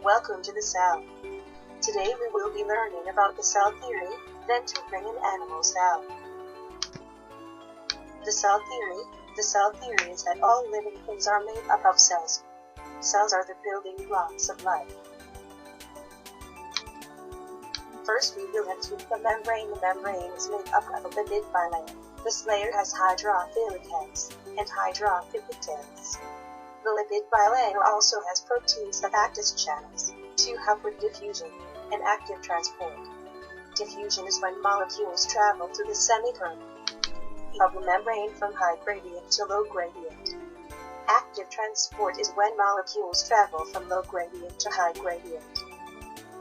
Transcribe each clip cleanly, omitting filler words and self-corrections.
Welcome to the cell. Today we will be learning about the cell theory, then to bring an animal cell. The cell theory is that all living things are made up of cells. Cells are the building blocks of life. First we will enter the membrane. The membrane is made up of a lipid bilayer. This layer has hydrophilic ends and hydrophobic ends. The lipid bilayer also has proteins that act as channels to help with diffusion and active transport. Diffusion is when molecules travel through the semicircle of the membrane from high gradient to low gradient. Active transport is when molecules travel from low gradient to high gradient.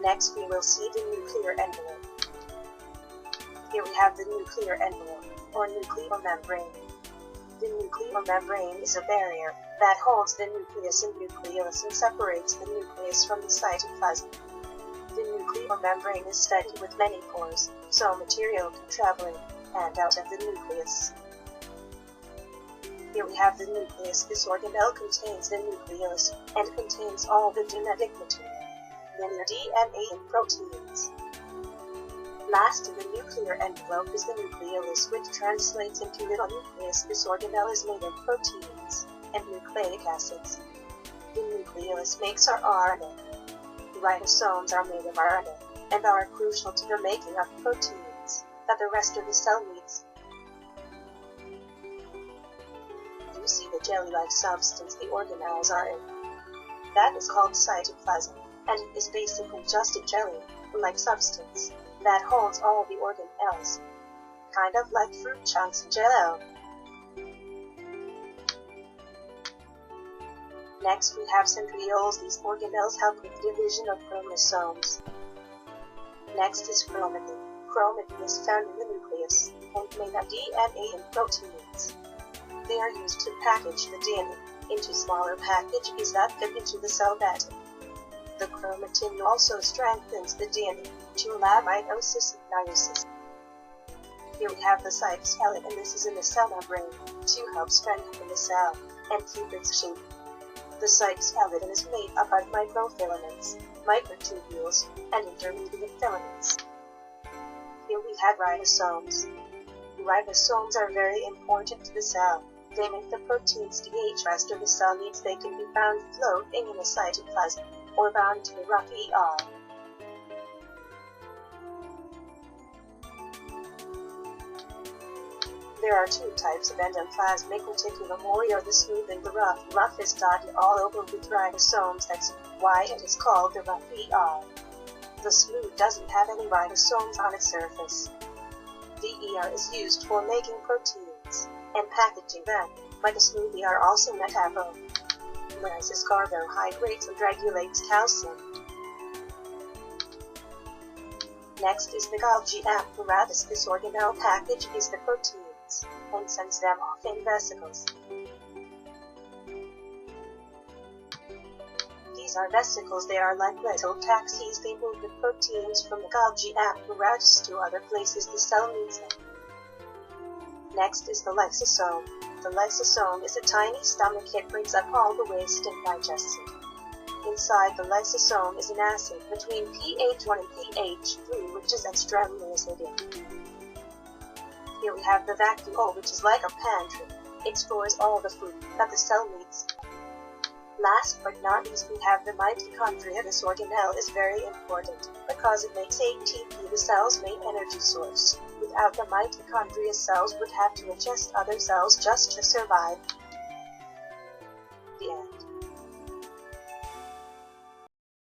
Next we will see the nuclear envelope. Here we have the nuclear envelope, or nuclear membrane. The nuclear membrane is a barrier that holds the nucleus and nucleolus and separates the nucleus from the cytoplasm. The nuclear membrane is studded with many pores, so material can travel in and out of the nucleus. Here we have the nucleus. This organelle contains the nucleolus and contains all the genetic material, linear DNA and proteins. Last in the nuclear envelope is the nucleolus, which translates into little nucleus. This organelle is made of proteins and nucleic acids. The nucleolus makes our RNA. Ribosomes are made of RNA and are crucial to the making of proteins that the rest of the cell needs. You see the jelly-like substance the organelles are in. That is called cytoplasm, and it is basically just a jelly-like substance that holds all the organelles, kind of like fruit chunks in Jell-O. Next we have centrioles. These organelles help with division of chromosomes. Next is chromatin. Chromatin is found in the nucleus and made of DNA and proteins. They are used to package the DNA into smaller packages that fit into the cell better. The chromatin also strengthens the DNA to allow mitosis and meiosis. Here we have the cytoskeleton, and this is in the cell membrane to help strengthen the cell and keep its shape. The cytoskeleton is made up of microfilaments, microtubules, and intermediate filaments. Here we have ribosomes. Ribosomes are very important to the cell. They make the proteins the rest of the cell needs. They can be found floating in the cytoplasm or bound to the rough ER. There are two types of endoplasmic reticulum, or the smooth and the rough. Rough is dotted all over with ribosomes. That's why it is called the rough ER. The smooth doesn't have any ribosomes on its surface. The ER is used for making proteins and packaging them, but the smooth ER also metabolizes carbohydrates and regulates calcium. Next is the Golgi apparatus. This organelle package is the proteins and sends them off in vesicles. These are vesicles. They are like little taxis. They move the proteins from the Golgi apparatus to other places the cell needs them. Next is the lysosome. The lysosome is a tiny stomach. It brings up all the waste and digests it. Inside the lysosome is an acid between pH 1 and pH 3, which is extremely acidic. Here we have the vacuole, which is like a pantry. It stores all the food that the cell needs. Last but not least, we have the mitochondria. This organelle is very important because it makes ATP the cell's main energy source. Without the mitochondria, cells would have to ingest other cells just to survive. The end.